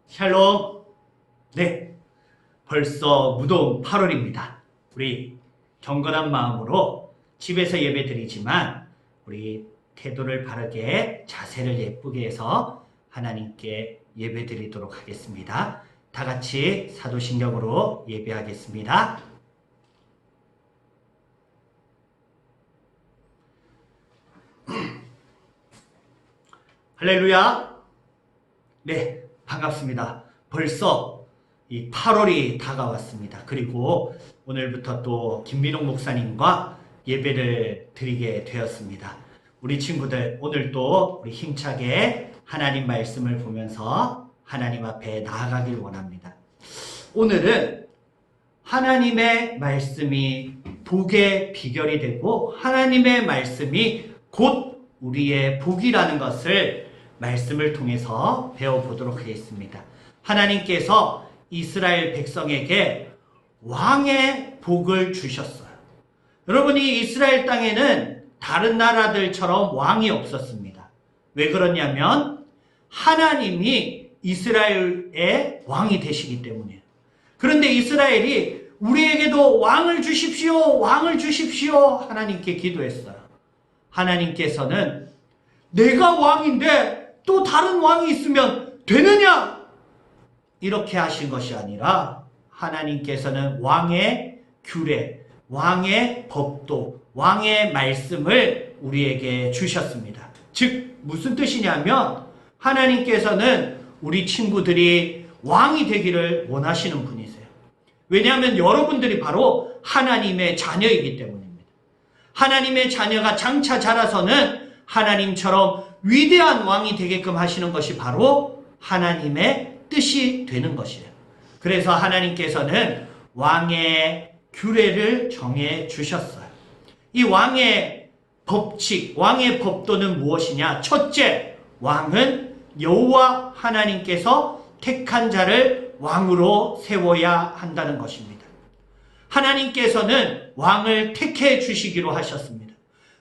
샬롬. 네, 벌써 무더운 8월입니다. 우리 경건한 마음으로 집에서 예배 드리지만 우리 태도를 바르게 자세를 예쁘게 해서 하나님께 예배 드리도록 하겠습니다. 다 같이 사도신경으로 예배하겠습니다. 할렐루야. 네, 반갑습니다. 벌써 이 8월이 다가왔습니다. 그리고 오늘부터 또 김민홍 목사님과 예배를 드리게 되었습니다. 우리 친구들 오늘 또 우리 힘차게 하나님 말씀을 보면서 하나님 앞에 나아가길 원합니다. 오늘은 하나님의 말씀이 복의 비결이 되고 하나님의 말씀이 곧 우리의 복이라는 것을 말씀을 통해서 배워보도록 하겠습니다. 하나님께서 이스라엘 백성에게 왕의 복을 주셨어요. 여러분이 이스라엘 땅에는 다른 나라들처럼 왕이 없었습니다. 왜 그러냐면 하나님이 이스라엘의 왕이 되시기 때문이에요. 그런데 이스라엘이 우리에게도 왕을 주십시오, 왕을 주십시오 하나님께 기도했어요. 하나님께서는 내가 왕인데 또 다른 왕이 있으면 되느냐? 이렇게 하신 것이 아니라 하나님께서는 왕의 규례, 왕의 법도, 왕의 말씀을 우리에게 주셨습니다. 즉 무슨 뜻이냐면 하나님께서는 우리 친구들이 왕이 되기를 원하시는 분이세요. 왜냐하면 여러분들이 바로 하나님의 자녀이기 때문입니다. 하나님의 자녀가 장차 자라서는 하나님처럼 위대한 왕이 되게끔 하시는 것이 바로 하나님의 뜻이 되는 것이에요. 그래서 하나님께서는 왕의 규례를 정해 주셨어요. 이 왕의 법칙, 왕의 법도는 무엇이냐? 첫째, 왕은 여호와 하나님께서 택한 자를 왕으로 세워야 한다는 것입니다. 하나님께서는 왕을 택해 주시기로 하셨습니다.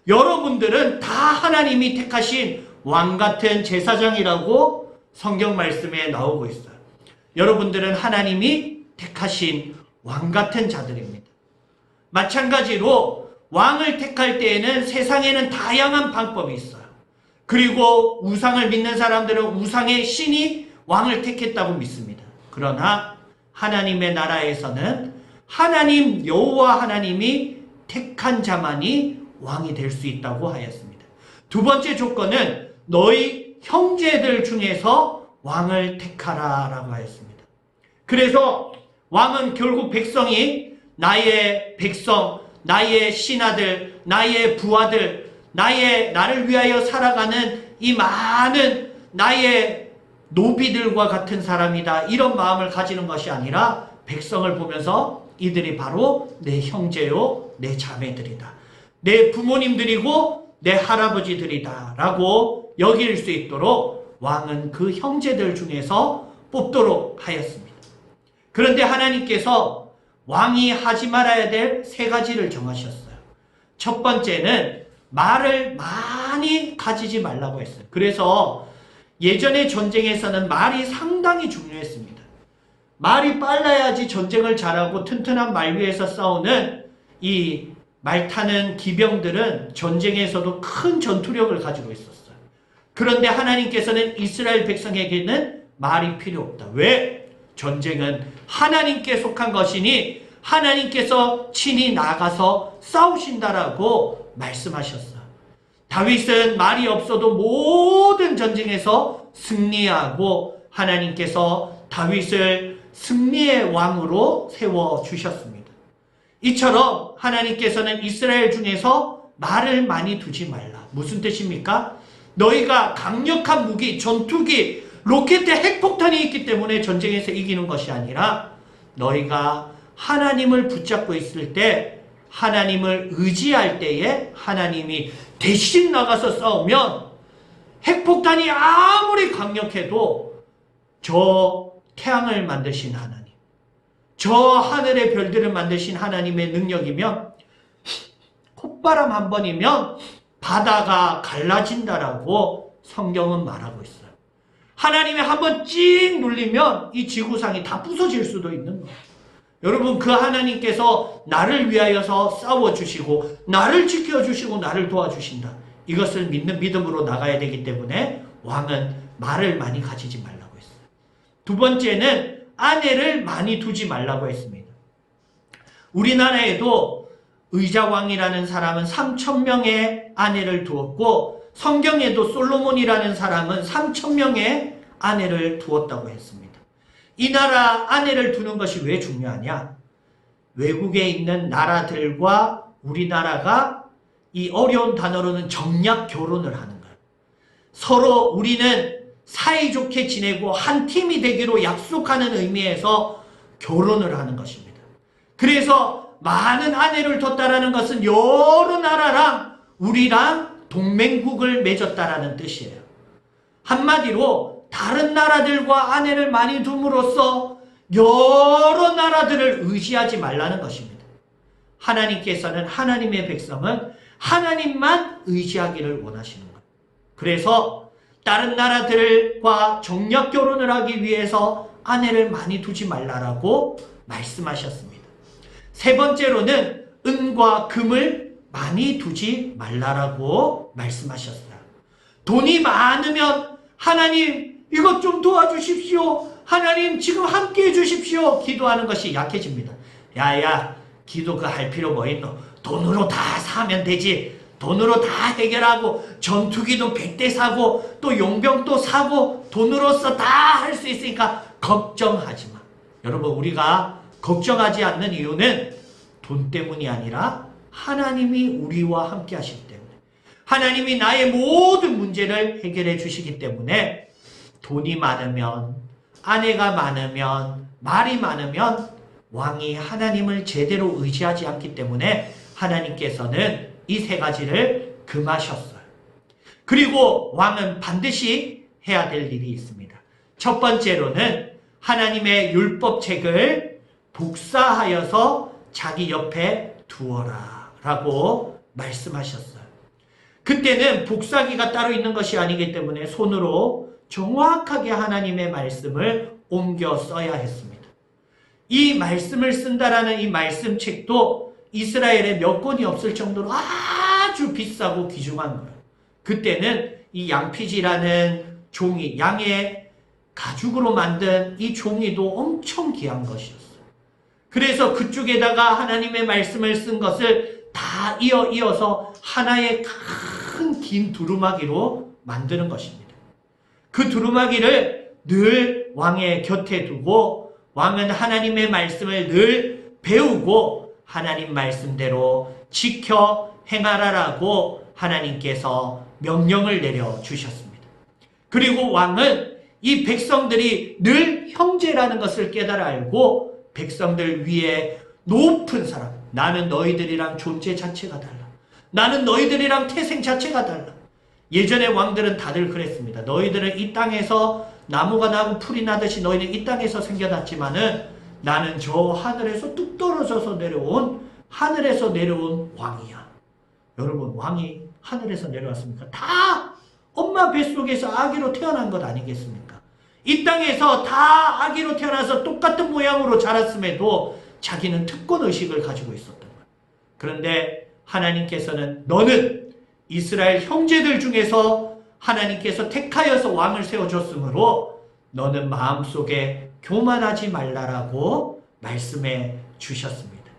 여러분들은 다 하나님이 택하신 왕 같은 제사장이라고 성경 말씀에 나오고 있어요. 여러분들은 하나님이 택하신 왕 같은 자들입니다. 마찬가지로 왕을 택할 때에는 세상에는 다양한 방법이 있어요. 그리고 우상을 믿는 사람들은 우상의 신이 왕을 택했다고 믿습니다. 그러나 하나님의 나라에서는 하나님 여호와 하나님이 택한 자만이 왕이 될 수 있다고 하였습니다. 두 번째 조건은 너희 형제들 중에서 왕을 택하라 라고 하였습니다. 그래서 왕은 결국 백성이 나의 백성, 나의 신하들, 나의 부하들, 나를 위하여 살아가는 이 많은 나의 노비들과 같은 사람이다. 이런 마음을 가지는 것이 아니라 백성을 보면서 이들이 바로 내 형제요, 내 자매들이다. 내 부모님들이고 내 할아버지들이다 라고 여길 수 있도록 왕은 그 형제들 중에서 뽑도록 하였습니다. 그런데 하나님께서 왕이 하지 말아야 될 세 가지를 정하셨어요. 첫 번째는 말을 많이 가지지 말라고 했어요. 그래서 예전의 전쟁에서는 말이 상당히 중요했습니다. 말이 빨라야지 전쟁을 잘하고 튼튼한 말 위에서 싸우는 이 말 타는 기병들은 전쟁에서도 큰 전투력을 가지고 있었어요. 그런데 하나님께서는 이스라엘 백성에게는 말이 필요 없다. 왜? 전쟁은 하나님께 속한 것이니 하나님께서 친히 나가서 싸우신다라고 말씀하셨어요. 다윗은 말이 없어도 모든 전쟁에서 승리하고 하나님께서 다윗을 승리의 왕으로 세워주셨습니다. 이처럼 하나님께서는 이스라엘 중에서 말을 많이 두지 말라. 무슨 뜻입니까? 너희가 강력한 무기, 전투기, 로켓 핵폭탄이 있기 때문에 전쟁에서 이기는 것이 아니라 너희가 하나님을 붙잡고 있을 때 하나님을 의지할 때에 하나님이 대신 나가서 싸우면 핵폭탄이 아무리 강력해도 저 태양을 만드신 하나님, 저 하늘의 별들을 만드신 하나님의 능력이면 콧바람 한 번이면 바다가 갈라진다라고 성경은 말하고 있어요. 하나님이 한번 찍 눌리면 이 지구상이 다 부서질 수도 있는 거예요. 여러분, 그 하나님께서 나를 위하여서 싸워주시고 나를 지켜주시고 나를 도와주신다. 이것을 믿는 믿음으로 나가야 되기 때문에 왕은 말을 많이 가지지 말라고 했어요. 두 번째는 아내를 많이 두지 말라고 했습니다. 우리나라에도 의자왕이라는 사람은 3,000명의 아내를 두었고 성경에도 솔로몬이라는 사람은 3,000명의 아내를 두었다고 했습니다. 이 나라 아내를 두는 것이 왜 중요하냐? 외국에 있는 나라들과 우리나라가 이 어려운 단어로는 정략 결혼을 하는 거예요. 서로 우리는 사이좋게 지내고 한 팀이 되기로 약속하는 의미에서 결혼을 하는 것입니다. 그래서 많은 아내를 뒀다라는 것은 여러 나라랑 우리랑 동맹국을 맺었다라는 뜻이에요. 한마디로 다른 나라들과 아내를 많이 둠으로써 여러 나라들을 의지하지 말라는 것입니다. 하나님께서는 하나님의 백성은 하나님만 의지하기를 원하시는 거예요. 그래서 다른 나라들과 정략 결혼을 하기 위해서 아내를 많이 두지 말라라고 말씀하셨습니다. 세 번째로는 은과 금을 많이 두지 말라라고 말씀하셨어요. 돈이 많으면 하나님 이것 좀 도와주십시오. 하나님 지금 함께해 주십시오. 기도하는 것이 약해집니다. 야야, 기도 그 할 필요 뭐 있노? 돈으로 다 사면 되지. 돈으로 다 해결하고 전투기도 100대 사고 또 용병도 사고 돈으로서 다 할 수 있으니까 걱정하지 마. 여러분, 우리가 걱정하지 않는 이유는 돈 때문이 아니라 하나님이 우리와 함께 하시기 때문에, 하나님이 나의 모든 문제를 해결해 주시기 때문에, 돈이 많으면, 아내가 많으면, 말이 많으면 왕이 하나님을 제대로 의지하지 않기 때문에 하나님께서는 이 세 가지를 금하셨어요. 그리고 왕은 반드시 해야 될 일이 있습니다. 첫 번째로는 하나님의 율법책을 복사하여서 자기 옆에 두어라 라고 말씀하셨어요. 그때는 복사기가 따로 있는 것이 아니기 때문에 손으로 정확하게 하나님의 말씀을 옮겨 써야 했습니다. 이 말씀을 쓴다라는 이 말씀책도 이스라엘에 몇 권이 없을 정도로 아주 비싸고 귀중한 거예요. 그때는 이 양피지라는 종이, 양의 가죽으로 만든 이 종이도 엄청 귀한 것이었어요. 그래서 그쪽에다가 하나님의 말씀을 쓴 것을 다 이어서 하나의 큰 긴 두루마기로 만드는 것입니다. 그 두루마기를 늘 왕의 곁에 두고 왕은 하나님의 말씀을 늘 배우고 하나님 말씀대로 지켜 행하라라고 하나님께서 명령을 내려주셨습니다. 그리고 왕은 이 백성들이 늘 형제라는 것을 깨달아 알고 백성들 위에 높은 사람, 나는 너희들이랑 존재 자체가 달라. 나는 너희들이랑 태생 자체가 달라. 예전의 왕들은 다들 그랬습니다. 너희들은 이 땅에서 나무가 나고 풀이 나듯이 너희는 이 땅에서 생겨났지만은 나는 저 하늘에서 뚝 떨어져서 내려온 하늘에서 내려온 왕이야. 여러분, 왕이 하늘에서 내려왔습니까? 다 엄마 뱃속에서 아기로 태어난 것 아니겠습니까? 이 땅에서 다 아기로 태어나서 똑같은 모양으로 자랐음에도 자기는 특권의식을 가지고 있었던 거예요. 그런데 하나님께서는 너는 이스라엘 형제들 중에서 하나님께서 택하여서 왕을 세워줬으므로 너는 마음속에 교만하지 말라라고 말씀해 주셨습니다.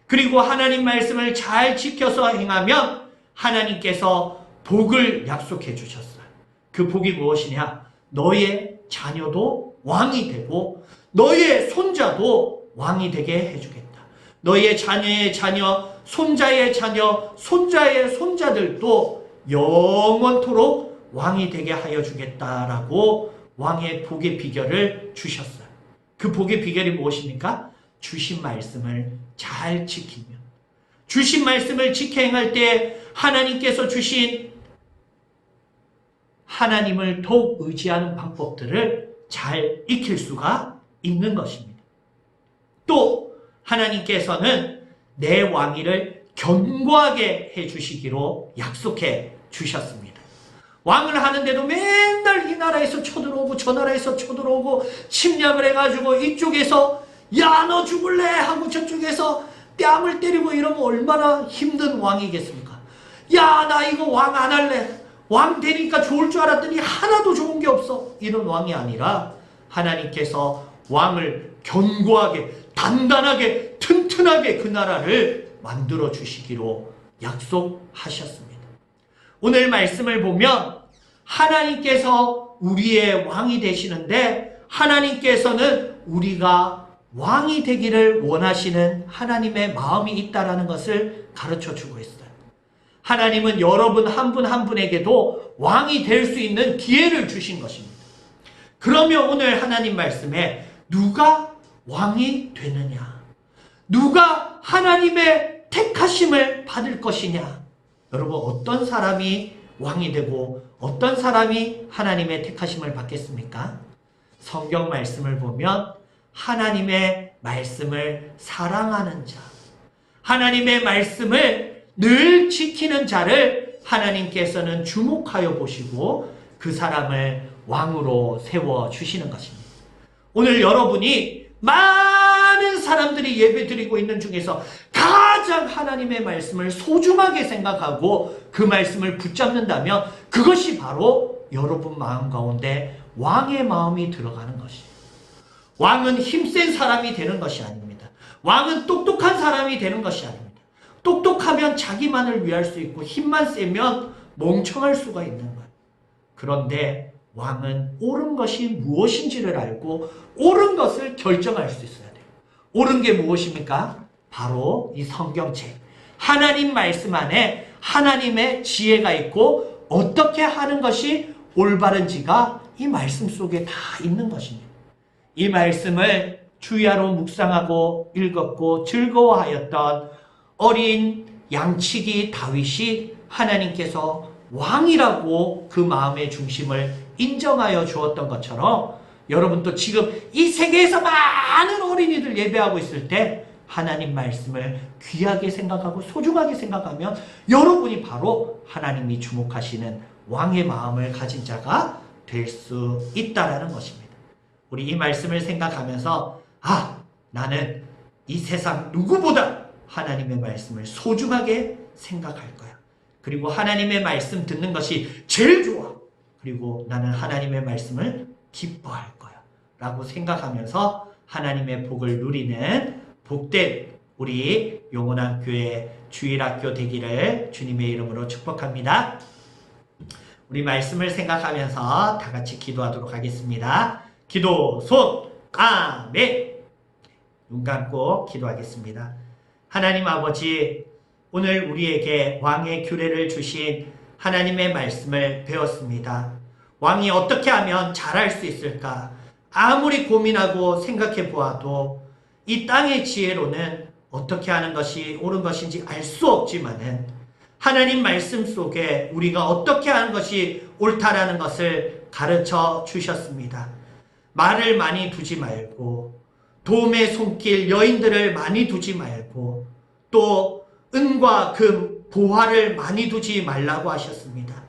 그리고 하나님 말씀을 잘 지켜서 행하면 하나님께서 복을 약속해 주셨어요. 그 복이 무엇이냐? 너의 자녀도 왕이 되고 너의 손자도 왕이 되게 해주겠다. 너의 자녀의 자녀, 손자의 자녀, 손자의 손자들도 영원토록 왕이 되게 하여 주겠다라고 왕의 복의 비결을 주셨어요. 그 복의 비결이 무엇입니까? 주신 말씀을 잘 지키면, 주신 말씀을 지켜 행할 때 하나님께서 주신 하나님을 더욱 의지하는 방법들을 잘 익힐 수가 있는 것입니다. 또 하나님께서는 내 왕위를 견고하게 해주시기로 약속해 주셨습니다. 왕을 하는데도 맨날 나라에서 쳐들어오고 저 나라에서 쳐들어오고 침략을 해가지고 이쪽에서 야 너 죽을래 하고 저쪽에서 뺨을 때리고 이러면 얼마나 힘든 왕이겠습니까? 야 나 이거 왕 안 할래. 왕 되니까 좋을 줄 알았더니 하나도 좋은 게 없어. 이런 왕이 아니라 하나님께서 왕을 견고하게 단단하게 튼튼하게 그 나라를 만들어 주시기로 약속하셨습니다. 오늘 말씀을 보면 하나님께서 우리의 왕이 되시는데 하나님께서는 우리가 왕이 되기를 원하시는 하나님의 마음이 있다는 것을 가르쳐 주고 있어요. 하나님은 여러분 한 분 한 분에게도 왕이 될 수 있는 기회를 주신 것입니다. 그러면 오늘 하나님 말씀에 누가 왕이 되느냐? 누가 하나님의 택하심을 받을 것이냐? 여러분 어떤 사람이 왕이 되고 어떤 사람이 하나님의 택하심을 받겠습니까? 성경 말씀을 보면 하나님의 말씀을 사랑하는 자, 하나님의 말씀을 늘 지키는 자를 하나님께서는 주목하여 보시고 그 사람을 왕으로 세워주시는 것입니다. 오늘 여러분이 많은 사람들이 예배드리고 있는 중에서 가장 하나님의 말씀을 소중하게 생각하고 그 말씀을 붙잡는다면 그것이 바로 여러분 마음 가운데 왕의 마음이 들어가는 것이에요. 왕은 힘센 사람이 되는 것이 아닙니다. 왕은 똑똑한 사람이 되는 것이 아닙니다. 똑똑하면 자기만을 위할 수 있고 힘만 세면 멍청할 수가 있는 거예요. 그런데 왕은 옳은 것이 무엇인지를 알고 옳은 것을 결정할 수 있어야 돼요. 옳은 게 무엇입니까? 바로 이 성경책. 하나님 말씀 안에 하나님의 지혜가 있고 어떻게 하는 것이 올바른지가 이 말씀 속에 다 있는 것입니다. 이 말씀을 주야로 묵상하고 읽었고 즐거워하였던 어린 양치기 다윗이 하나님께서 왕이라고 그 마음의 중심을 인정하여 주었던 것처럼 여러분도 지금 이 세계에서 많은 어린이들 예배하고 있을 때 하나님 말씀을 귀하게 생각하고 소중하게 생각하면 여러분이 바로 하나님이 주목하시는 왕의 마음을 가진 자가 될 수 있다는 것입니다. 우리 이 말씀을 생각하면서 나는 이 세상 누구보다 하나님의 말씀을 소중하게 생각할 거야. 그리고 하나님의 말씀 듣는 것이 제일 좋아. 그리고 나는 하나님의 말씀을 기뻐할 거야. 라고 생각하면서 하나님의 복을 누리는 복된 우리 영원한 교회 주일학교 되기를 주님의 이름으로 축복합니다. 우리 말씀을 생각하면서 다 같이 기도하도록 하겠습니다. 기도 손 아멘. 눈 감고 기도하겠습니다. 하나님 아버지, 오늘 우리에게 왕의 규례를 주신 하나님의 말씀을 배웠습니다. 왕이 어떻게 하면 잘할 수 있을까? 아무리 고민하고 생각해 보아도 이 땅의 지혜로는 어떻게 하는 것이 옳은 것인지 알 수 없지만은 하나님 말씀 속에 우리가 어떻게 하는 것이 옳다라는 것을 가르쳐 주셨습니다. 말을 많이 두지 말고 도움의 손길 여인들을 많이 두지 말고 또 은과 금 보화를 많이 두지 말라고 하셨습니다.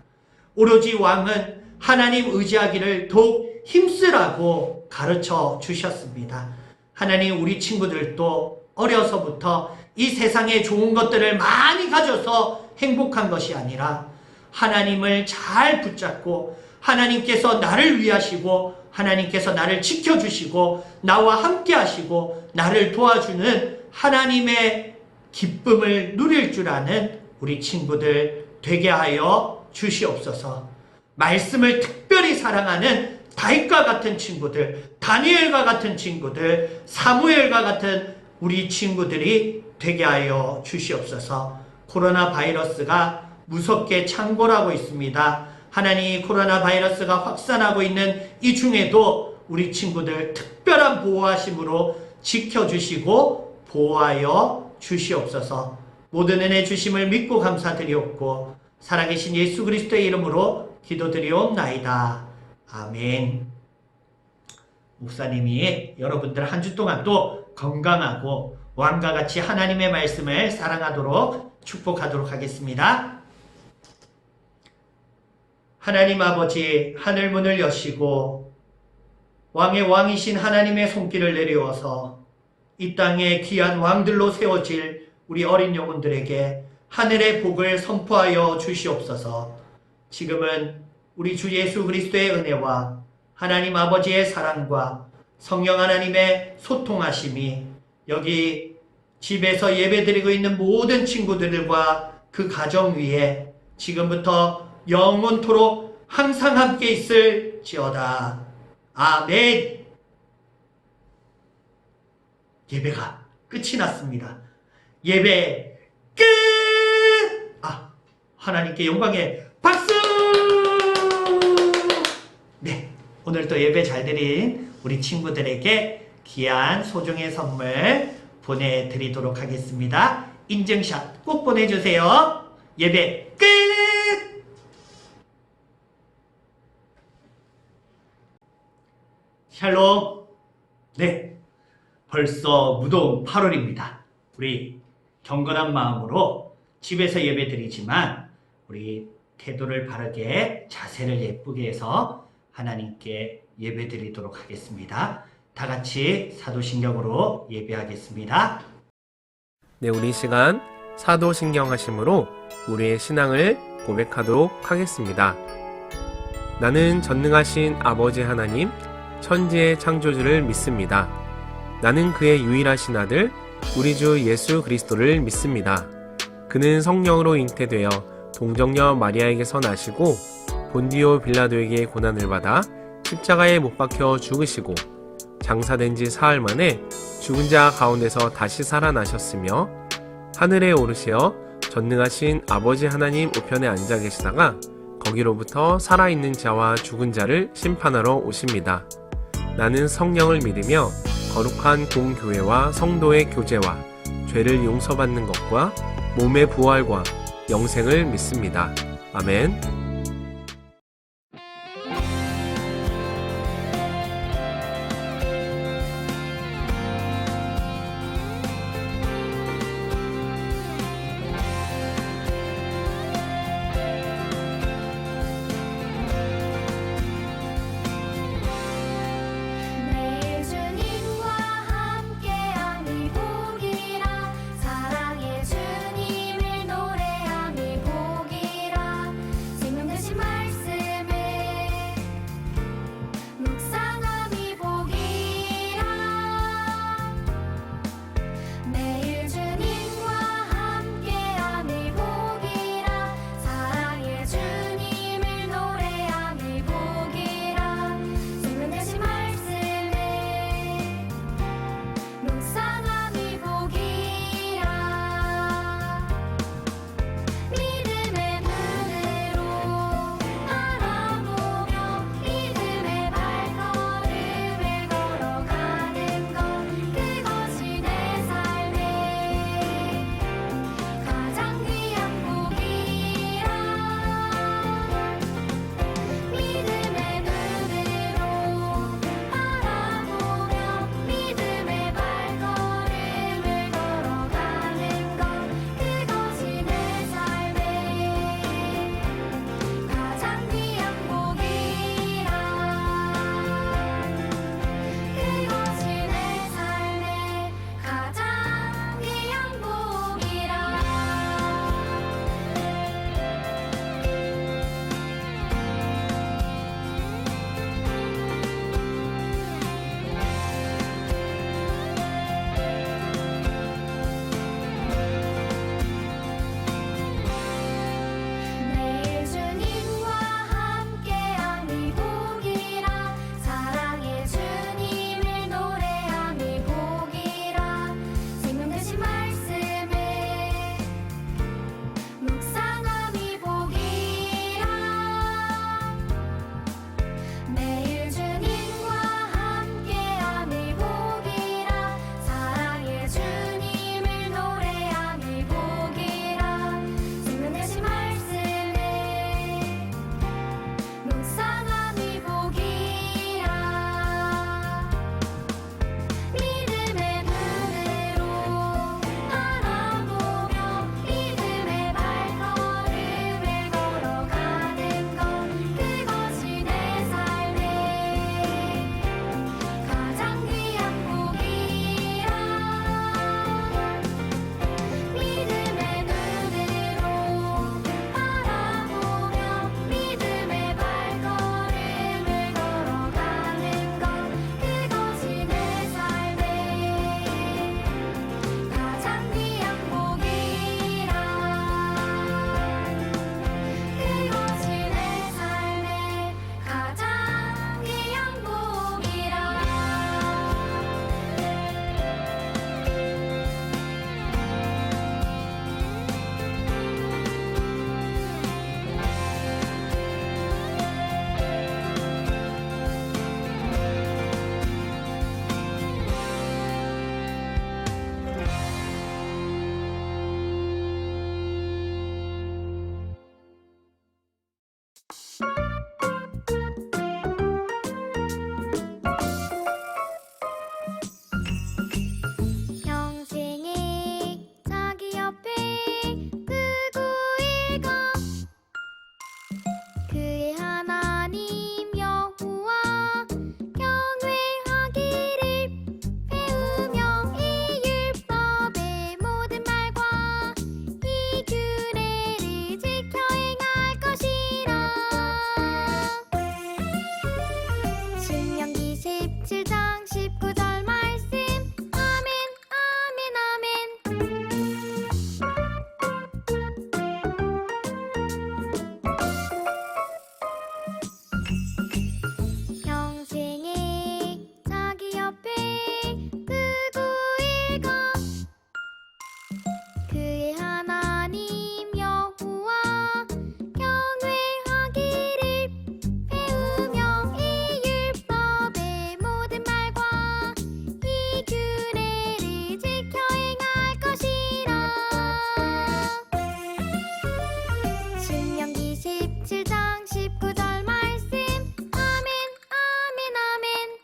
오로지 왕은 하나님 의지하기를 더욱 힘쓰라고 가르쳐 주셨습니다. 하나님 우리 친구들도 어려서부터 이 세상에 좋은 것들을 많이 가져서 행복한 것이 아니라 하나님을 잘 붙잡고 하나님께서 나를 위하시고 하나님께서 나를 지켜주시고 나와 함께 하시고 나를 도와주는 하나님의 기쁨을 누릴 줄 아는 우리 친구들 되게 하여 주시옵소서. 말씀을 특별히 사랑하는 다윗과 같은 친구들, 다니엘과 같은 친구들, 사무엘과 같은 우리 친구들이 되게 하여 주시옵소서. 코로나 바이러스가 무섭게 창궐하고 있습니다. 하나님, 코로나 바이러스가 확산하고 있는 이 중에도 우리 친구들 특별한 보호하심으로 지켜주시고 보호하여 주시옵소서. 모든 은혜 주심을 믿고 감사드리옵고 살아계신 예수 그리스도의 이름으로 기도드리옵나이다. 아멘. 목사님이 여러분들 한 주 동안 또 건강하고 왕과 같이 하나님의 말씀을 사랑하도록 축복하도록 하겠습니다. 하나님 아버지 하늘 문을 여시고 왕의 왕이신 하나님의 손길을 내려와서 이 땅에 귀한 왕들로 세워질 우리 어린 영혼들에게 하늘의 복을 선포하여 주시옵소서. 지금은 우리 주 예수 그리스도의 은혜와 하나님 아버지의 사랑과 성령 하나님의 소통하심이 여기 집에서 예배드리고 있는 모든 친구들과 그 가정 위에 지금부터 영원토록 항상 함께 있을지어다. 아멘. 예배가 끝이 났습니다. 예배 끝! 하나님께 영광의 박수! 네, 오늘 또 예배 잘 드린 우리 친구들에게 귀한 소정의 선물 보내드리도록 하겠습니다. 인증샷 꼭 보내주세요. 예배 끝! 샬롬. 네, 벌써 무더운 8월입니다. 우리 경건한 마음으로 집에서 예배 드리지만 우리 태도를 바르게 자세를 예쁘게 해서 하나님께 예배 드리도록 하겠습니다. 다 같이 사도신경으로 예배하겠습니다. 네, 우리 시간 사도신경 하심으로 우리의 신앙을 고백하도록 하겠습니다. 나는 전능하신 아버지 하나님, 천지의 창조주를 믿습니다. 나는 그의 유일하신 아들, 우리 주 예수 그리스도를 믿습니다. 그는 성령으로 잉태되어 동정녀 마리아에게서 나시고 본디오 빌라도에게 고난을 받아 십자가에 못 박혀 죽으시고 장사된 지 사흘 만에 죽은 자 가운데서 다시 살아나셨으며 하늘에 오르시어 전능하신 아버지 하나님 우편에 앉아 계시다가 거기로부터 살아있는 자와 죽은 자를 심판하러 오십니다. 나는 성령을 믿으며 거룩한 공교회와 성도의 교제와 죄를 용서받는 것과 몸의 부활과 영생을 믿습니다. 아멘. 사랑의 주님을 노래하니 복이라 평생에 자기 옆에 두고 읽어 그의 하나님 여호와 경외하기를 배우며 이 율법의 모든 말과 이 규례를 지켜 행할 것이라. 신명기 17장 19절 말씀. 아멘 아멘 아멘.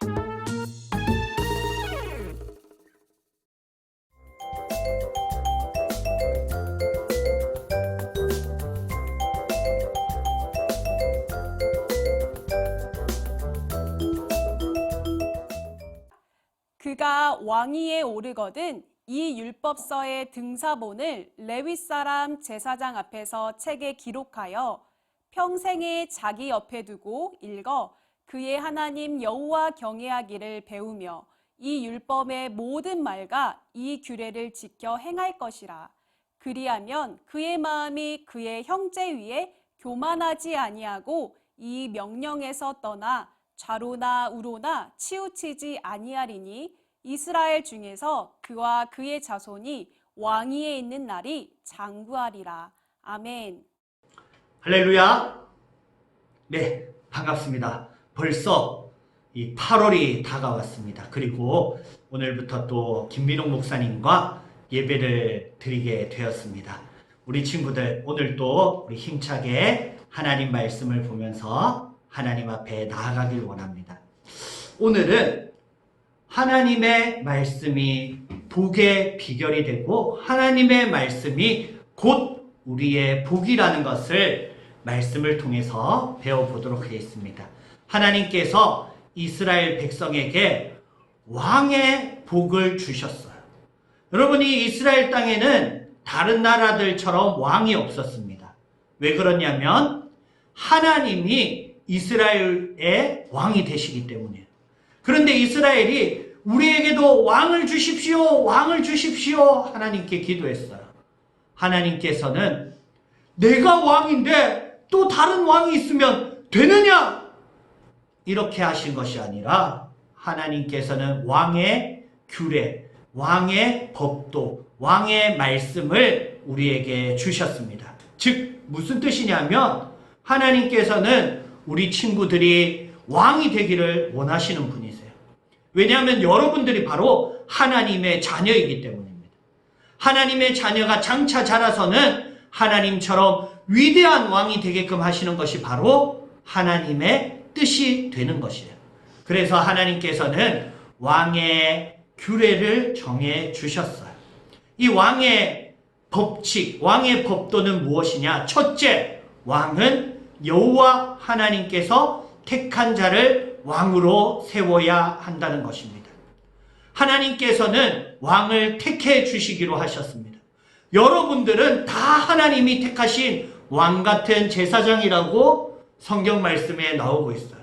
그가 왕위에 오르거든 이 율법서의 등사본을 레위 사람 제사장 앞에서 책에 기록하여 평생에 자기 옆에 두고 읽어 그의 하나님 여호와 경외하기를 배우며 이 율법의 모든 말과 이 규례를 지켜 행할 것이라. 그리하면 그의 마음이 그의 형제 위에 교만하지 아니하고 이 명령에서 떠나 좌로나 우로나 치우치지 아니하리니 이스라엘 중에서 그와 그의 자손이 왕위에 있는 날이 장구하리라. 아멘. 할렐루야. 네, 반갑습니다. 벌써 이 8월이 다가왔습니다. 그리고 오늘부터 또 김민홍 목사님과 예배를 드리게 되었습니다. 우리 친구들 오늘 또 우리 힘차게 하나님 말씀을 보면서 하나님 앞에 나아가길 원합니다. 오늘은 하나님의 말씀이 복의 비결이 되고 하나님의 말씀이 곧 우리의 복이라는 것을 말씀을 통해서 배워보도록 하겠습니다. 하나님께서 이스라엘 백성에게 왕의 복을 주셨어요. 여러분이 이스라엘 땅에는 다른 나라들처럼 왕이 없었습니다. 왜 그러냐면 하나님이 이스라엘의 왕이 되시기 때문이에요. 그런데 이스라엘이 우리에게도 왕을 주십시오, 왕을 주십시오 하나님께 기도했어요. 하나님께서는 내가 왕인데 또 다른 왕이 있으면 되느냐? 이렇게 하신 것이 아니라 하나님께서는 왕의 규례, 왕의 법도, 왕의 말씀을 우리에게 주셨습니다. 즉 무슨 뜻이냐면 하나님께서는 우리 친구들이 왕이 되기를 원하시는 분이세요. 왜냐하면 여러분들이 바로 하나님의 자녀이기 때문입니다. 하나님의 자녀가 장차 자라서는 하나님처럼 위대한 왕이 되게끔 하시는 것이 바로 하나님의 뜻이 되는 것이에요. 그래서 하나님께서는 왕의 규례를 정해 주셨어요. 이 왕의 법칙, 왕의 법도는 무엇이냐? 첫째, 왕은 여호와 하나님께서 택한 자를 왕으로 세워야 한다는 것입니다. 하나님께서는 왕을 택해 주시기로 하셨습니다. 여러분들은 다 하나님이 택하신 왕 같은 제사장이라고 성경 말씀에 나오고 있어요.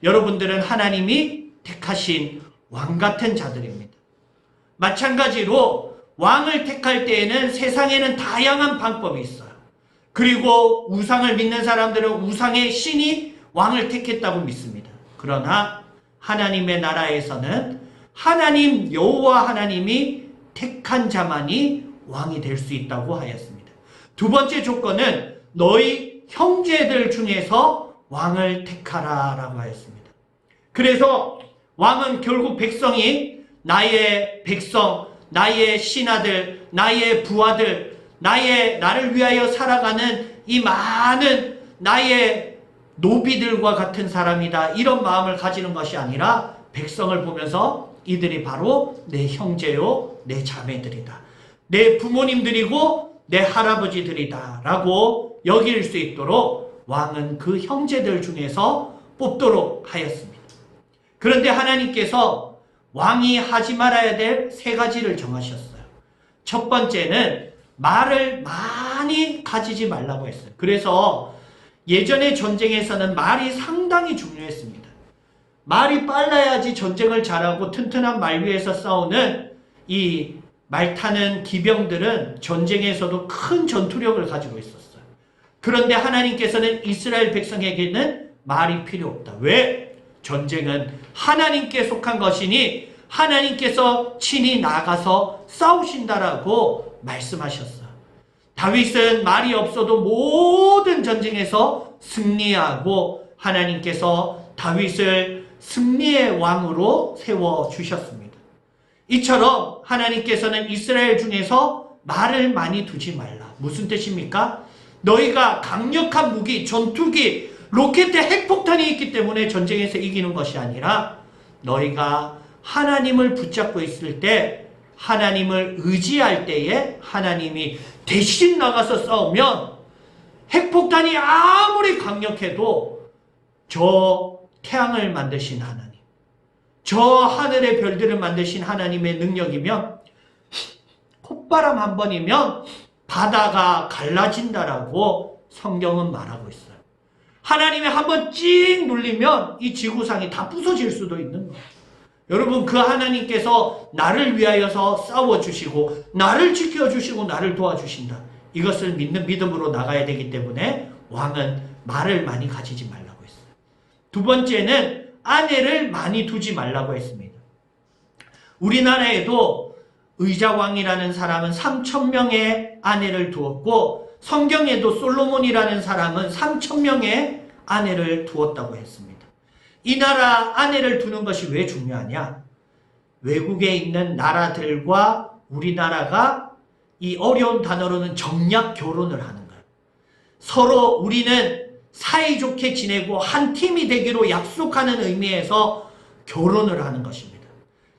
여러분들은 하나님이 택하신 왕 같은 자들입니다. 마찬가지로 왕을 택할 때에는 세상에는 다양한 방법이 있어요. 그리고 우상을 믿는 사람들은 우상의 신이 왕을 택했다고 믿습니다. 그러나 하나님의 나라에서는 하나님 여호와 하나님이 택한 자만이 왕이 될 수 있다고 하였습니다. 두 번째 조건은 너희 형제들 중에서 왕을 택하라 라고 하였습니다. 그래서 왕은 결국 백성이 나의 백성, 나의 신하들, 나의 부하들, 나를 위하여 살아가는 이 많은 나의 노비들과 같은 사람이다. 이런 마음을 가지는 것이 아니라 백성을 보면서 이들이 바로 내 형제요, 내 자매들이다. 내 부모님들이고 내 할아버지들이다. 라고 여길 수 있도록 왕은 그 형제들 중에서 뽑도록 하였습니다. 그런데 하나님께서 왕이 하지 말아야 될 세 가지를 정하셨어요. 첫 번째는 말을 많이 가지지 말라고 했어요. 그래서 예전의 전쟁에서는 말이 상당히 중요했습니다. 말이 빨라야지 전쟁을 잘하고 튼튼한 말 위에서 싸우는 이 말 타는 기병들은 전쟁에서도 큰 전투력을 가지고 있었어요. 그런데 하나님께서는 이스라엘 백성에게는 말이 필요 없다. 왜? 전쟁은 하나님께 속한 것이니 하나님께서 친히 나가서 싸우신다라고 말씀하셨어요. 다윗은 말이 없어도 모든 전쟁에서 승리하고 하나님께서 다윗을 승리의 왕으로 세워주셨습니다. 이처럼 하나님께서는 이스라엘 중에서 말을 많이 두지 말라. 무슨 뜻입니까? 너희가 강력한 무기, 전투기, 로켓 핵폭탄이 있기 때문에 전쟁에서 이기는 것이 아니라 너희가 하나님을 붙잡고 있을 때, 하나님을 의지할 때에 하나님이 대신 나가서 싸우면 핵폭탄이 아무리 강력해도 저 태양을 만드신 하나님, 저 하늘의 별들을 만드신 하나님의 능력이면 콧바람 한 번이면 바다가 갈라진다라고 성경은 말하고 있어요. 하나님이 한번 찍 눌리면 이 지구상이 다 부서질 수도 있는 거예요. 여러분, 그 하나님께서 나를 위하여서 싸워주시고 나를 지켜주시고 나를 도와주신다. 이것을 믿는 믿음으로 나가야 되기 때문에 왕은 말을 많이 가지지 말라고 했어요. 두 번째는 아내를 많이 두지 말라고 했습니다. 우리나라에도 의자왕이라는 사람은 3,000명의 아내를 두었고 성경에도 솔로몬이라는 사람은 3,000명의 아내를 두었다고 했습니다. 이 나라 아내를 두는 것이 왜 중요하냐? 외국에 있는 나라들과 우리나라가 이 어려운 단어로는 정략 결혼을 하는 거예요. 서로 우리는 사이좋게 지내고 한 팀이 되기로 약속하는 의미에서 결혼을 하는 것입니다.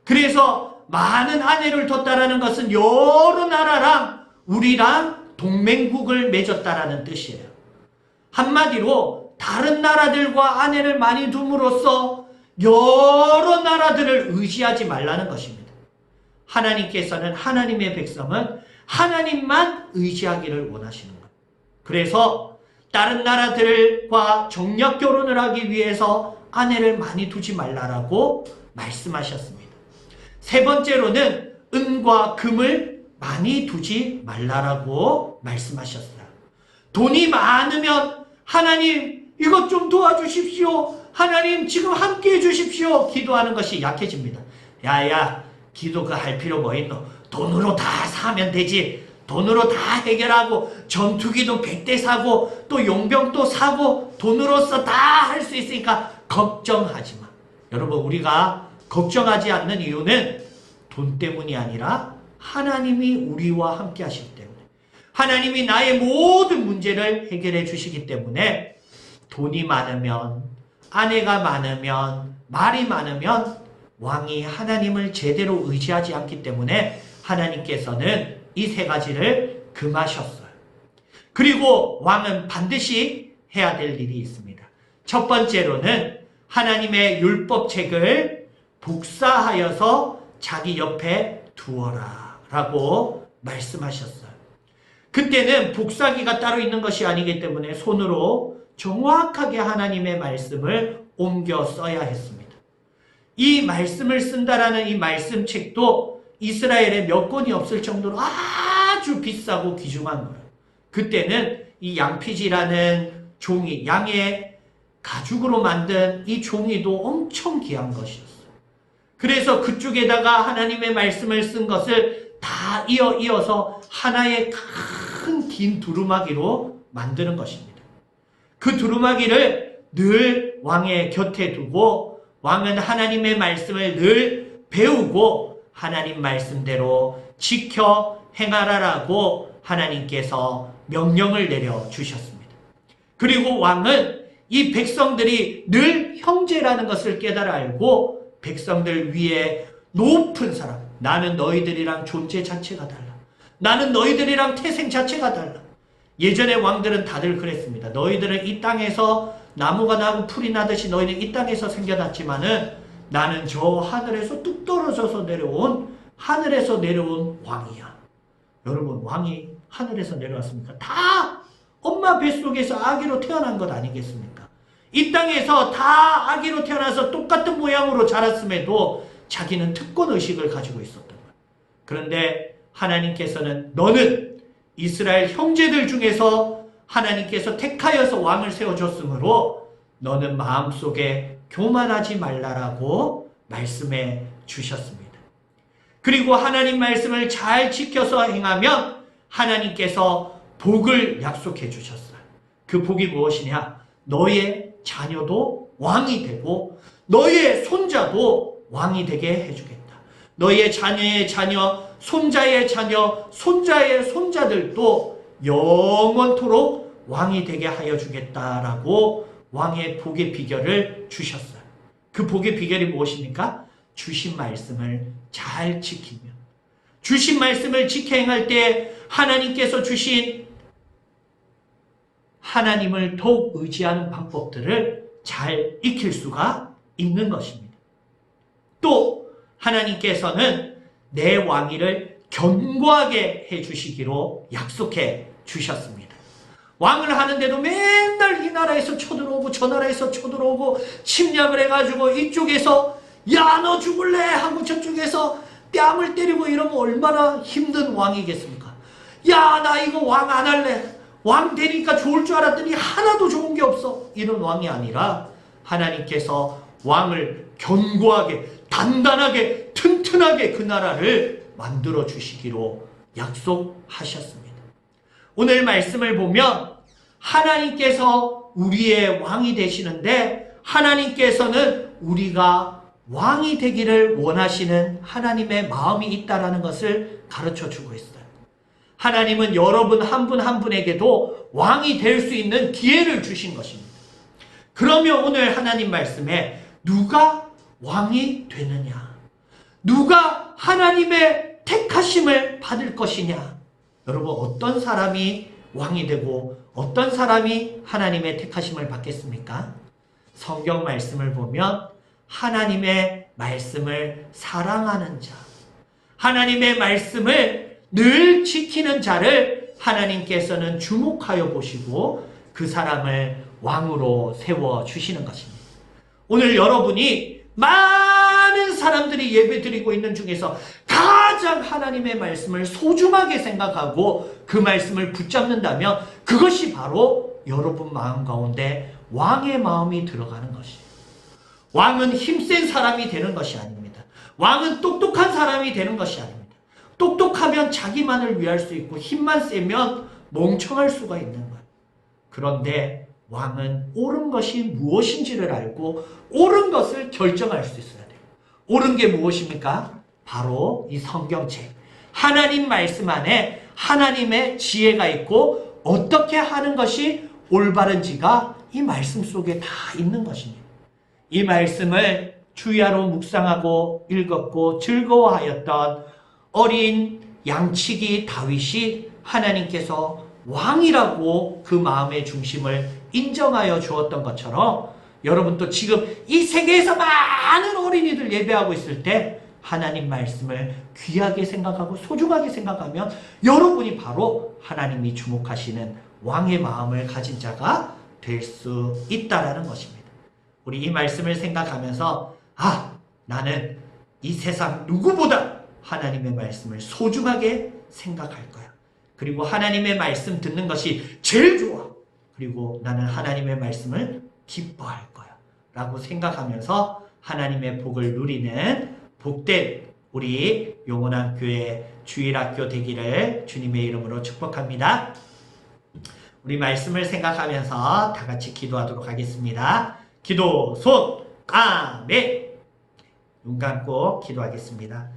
그래서 많은 아내를 뒀다라는 것은 여러 나라랑 우리랑 동맹국을 맺었다라는 뜻이에요. 한마디로 다른 나라들과 아내를 많이 둠으로써 여러 나라들을 의지하지 말라는 것입니다. 하나님께서는 하나님의 백성은 하나님만 의지하기를 원하시는 거예요. 그래서 다른 나라들과 정략 결혼을 하기 위해서 아내를 많이 두지 말라라고 말씀하셨습니다. 세 번째로는 은과 금을 많이 두지 말라라고 말씀하셨어요. 돈이 많으면 하나님 이것 좀 도와주십시오. 하나님 지금 함께 해주십시오. 기도하는 것이 약해집니다. 야야, 기도 그 할 필요 뭐 있노? 돈으로 다 사면 되지. 돈으로 다 해결하고 전투기도 100대 사고 또 용병도 사고 돈으로서 다 할 수 있으니까 걱정하지 마. 여러분, 우리가 걱정하지 않는 이유는 돈 때문이 아니라 하나님이 우리와 함께 하시기 때문에, 하나님이 나의 모든 문제를 해결해 주시기 때문에 돈이 많으면, 아내가 많으면, 말이 많으면 왕이 하나님을 제대로 의지하지 않기 때문에 하나님께서는 이 세 가지를 금하셨어요. 그리고 왕은 반드시 해야 될 일이 있습니다. 첫 번째로는 하나님의 율법책을 복사하여서 자기 옆에 두어라 라고 말씀하셨어요. 그때는 복사기가 따로 있는 것이 아니기 때문에 손으로 정확하게 하나님의 말씀을 옮겨 써야 했습니다. 이 말씀을 쓴다라는 이 말씀책도 이스라엘에 몇 권이 없을 정도로 아주 비싸고 귀중한 거예요. 그때는 이 양피지라는 종이, 양의 가죽으로 만든 이 종이도 엄청 귀한 것이었어요. 그래서 그쪽에다가 하나님의 말씀을 쓴 것을 다 이어서 하나의 큰 긴 두루마기로 만드는 것입니다. 그 두루마기를 늘 왕의 곁에 두고 왕은 하나님의 말씀을 늘 배우고 하나님 말씀대로 지켜 행하라라고 하나님께서 명령을 내려주셨습니다. 그리고 왕은 이 백성들이 늘 형제라는 것을 깨달아 알고 백성들 위에 높은 사람, 나는 너희들이랑 존재 자체가 달라. 나는 너희들이랑 태생 자체가 달라. 예전에 왕들은 다들 그랬습니다. 너희들은 이 땅에서 나무가 나고 풀이 나듯이 너희는 이 땅에서 생겨났지만은 나는 저 하늘에서 뚝 떨어져서 내려온 하늘에서 내려온 왕이야. 여러분, 왕이 하늘에서 내려왔습니까? 다 엄마 뱃속에서 아기로 태어난 것 아니겠습니까? 이 땅에서 다 아기로 태어나서 똑같은 모양으로 자랐음에도 자기는 특권의식을 가지고 있었던 거예요. 그런데 하나님께서는 너는 이스라엘 형제들 중에서 하나님께서 택하여서 왕을 세워줬으므로 너는 마음속에 교만하지 말라라고 말씀해 주셨습니다. 그리고 하나님 말씀을 잘 지켜서 행하면 하나님께서 복을 약속해 주셨어요. 그 복이 무엇이냐? 너의 자녀도 왕이 되고 너의 손자도 왕이 되게 해주겠다. 너의 자녀의 자녀, 손자의 자녀, 손자의 손자들도 영원토록 왕이 되게 하여 주겠다라고 왕의 복의 비결을 주셨어요. 그 복의 비결이 무엇입니까? 주신 말씀을 잘 지키면, 주신 말씀을 지켜 행할 때 하나님께서 주신 하나님을 더욱 의지하는 방법들을 잘 익힐 수가 있는 것입니다. 또 하나님께서는 내 왕위를 견고하게 해주시기로 약속해 주셨습니다. 왕을 하는데도 맨날 이 나라에서 쳐들어오고 저 나라에서 쳐들어오고 침략을 해가지고 이쪽에서 야 너 죽을래 하고 저쪽에서 뺨을 때리고 이러면 얼마나 힘든 왕이겠습니까? 야 나 이거 왕 안 할래. 왕 되니까 좋을 줄 알았더니 하나도 좋은 게 없어. 이런 왕이 아니라 하나님께서 왕을 견고하게 단단하게 튼튼하게 그 나라를 만들어 주시기로 약속하셨습니다. 오늘 말씀을 보면 하나님께서 우리의 왕이 되시는데 하나님께서는 우리가 왕이 되기를 원하시는 하나님의 마음이 있다는 것을 가르쳐 주고 있어요. 하나님은 여러분 한 분 한 분에게도 왕이 될 수 있는 기회를 주신 것입니다. 그러면 오늘 하나님 말씀에 누가 왕이 되느냐? 누가 하나님의 택하심을 받을 것이냐? 여러분 어떤 사람이 왕이 되고 어떤 사람이 하나님의 택하심을 받겠습니까? 성경 말씀을 보면 하나님의 말씀을 사랑하는 자, 하나님의 말씀을 늘 지키는 자를 하나님께서는 주목하여 보시고 그 사람을 왕으로 세워주시는 것입니다. 오늘 여러분이 많은 사람들이 예배드리고 있는 중에서 가장 하나님의 말씀을 소중하게 생각하고 그 말씀을 붙잡는다면 그것이 바로 여러분 마음 가운데 왕의 마음이 들어가는 것이에요. 왕은 힘센 사람이 되는 것이 아닙니다. 왕은 똑똑한 사람이 되는 것이 아닙니다. 똑똑하면 자기만을 위할 수 있고 힘만 세면 멍청할 수가 있는 거예요. 그런데 왕은 옳은 것이 무엇인지를 알고 옳은 것을 결정할 수 있어야 돼요. 옳은 게 무엇입니까? 바로 이 성경책. 하나님 말씀 안에 하나님의 지혜가 있고 어떻게 하는 것이 올바른지가 이 말씀 속에 다 있는 것입니다. 이 말씀을 주야로 묵상하고 읽었고 즐거워하였던 어린 양치기 다윗이 하나님께서 왕이라고 그 마음의 중심을 인정하여 주었던 것처럼 여러분도 지금 이 세계에서 많은 어린이들 예배하고 있을 때 하나님 말씀을 귀하게 생각하고 소중하게 생각하면 여러분이 바로 하나님이 주목하시는 왕의 마음을 가진 자가 될 수 있다라는 것입니다. 우리 이 말씀을 생각하면서 나는 이 세상 누구보다 하나님의 말씀을 소중하게 생각할 거야. 그리고 하나님의 말씀 듣는 것이 제일 좋아. 그리고 나는 하나님의 말씀을 기뻐할 거야. 라고 생각하면서 하나님의 복을 누리는 복된 우리 영원한 교회 주일학교 되기를 주님의 이름으로 축복합니다. 우리 말씀을 생각하면서 다 같이 기도하도록 하겠습니다. 기도 손 아멘. 눈 감고 기도하겠습니다.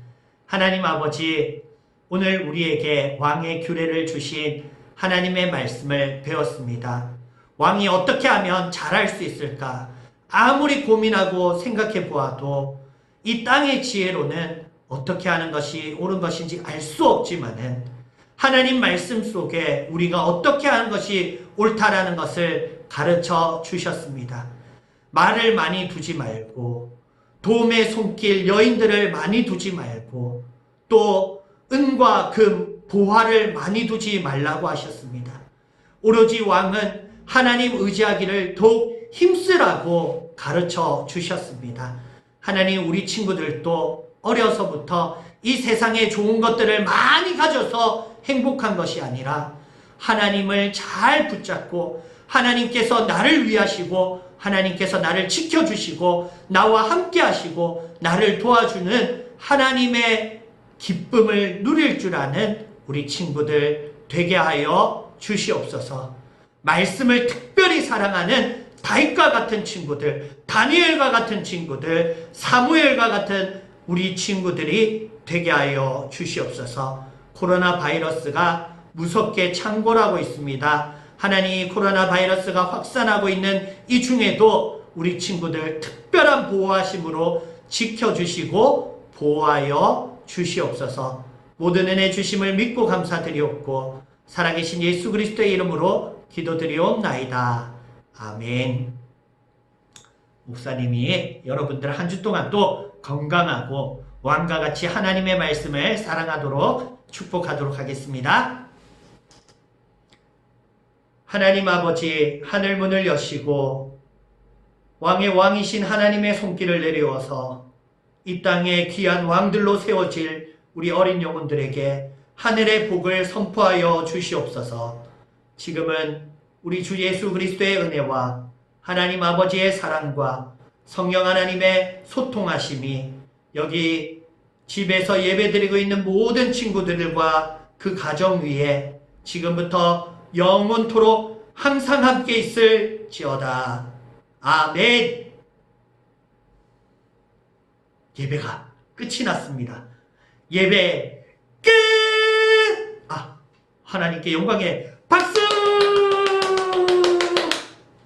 하나님 아버지, 오늘 우리에게 왕의 규례를 주신 하나님의 말씀을 배웠습니다. 왕이 어떻게 하면 잘할 수 있을까? 아무리 고민하고 생각해 보아도 이 땅의 지혜로는 어떻게 하는 것이 옳은 것인지 알 수 없지만은 하나님 말씀 속에 우리가 어떻게 하는 것이 옳다라는 것을 가르쳐 주셨습니다. 말을 많이 두지 말고 도움의 손길 여인들을 많이 두지 말고 또 은과 금 보화를 많이 두지 말라고 하셨습니다. 오로지 왕은 하나님 의지하기를 더욱 힘쓰라고 가르쳐 주셨습니다. 하나님, 우리 친구들도 어려서부터 이 세상에 좋은 것들을 많이 가져서 행복한 것이 아니라 하나님을 잘 붙잡고 하나님께서 나를 위하시고 하나님께서 나를 지켜주시고 나와 함께 하시고 나를 도와주는 하나님의 기쁨을 누릴 줄 아는 우리 친구들 되게 하여 주시옵소서. 말씀을 특별히 사랑하는 다윗과 같은 친구들, 다니엘과 같은 친구들, 사무엘과 같은 우리 친구들이 되게 하여 주시옵소서. 코로나 바이러스가 무섭게 창궐하고 있습니다. 하나님, 코로나 바이러스가 확산하고 있는 이 중에도 우리 친구들 특별한 보호하심으로 지켜주시고 보호하여 주시옵소서. 모든 은혜 주심을 믿고 감사드리옵고 살아계신 예수 그리스도의 이름으로 기도드리옵나이다. 아멘. 목사님이 여러분들 한 주 동안 또 건강하고 왕과 같이 하나님의 말씀을 사랑하도록 축복하도록 하겠습니다. 하나님 아버지, 하늘 문을 여시고 왕의 왕이신 하나님의 손길을 내려워서 이 땅에 귀한 왕들로 세워질 우리 어린 영혼들에게 하늘의 복을 선포하여 주시옵소서. 지금은 우리 주 예수 그리스도의 은혜와 하나님 아버지의 사랑과 성령 하나님의 소통하심이 여기 집에서 예배드리고 있는 모든 친구들과 그 가정 위에 지금부터 영원토록 항상 함께 있을지어다. 아멘. 예배가 끝이 났습니다. 예배 끝! 하나님께 영광의 박수!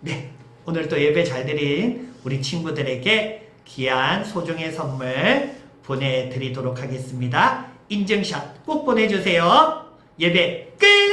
네, 오늘 또 예배 잘 드린 우리 친구들에게 귀한 소정의 선물 보내드리도록 하겠습니다. 인증샷 꼭 보내주세요. 예배 끝!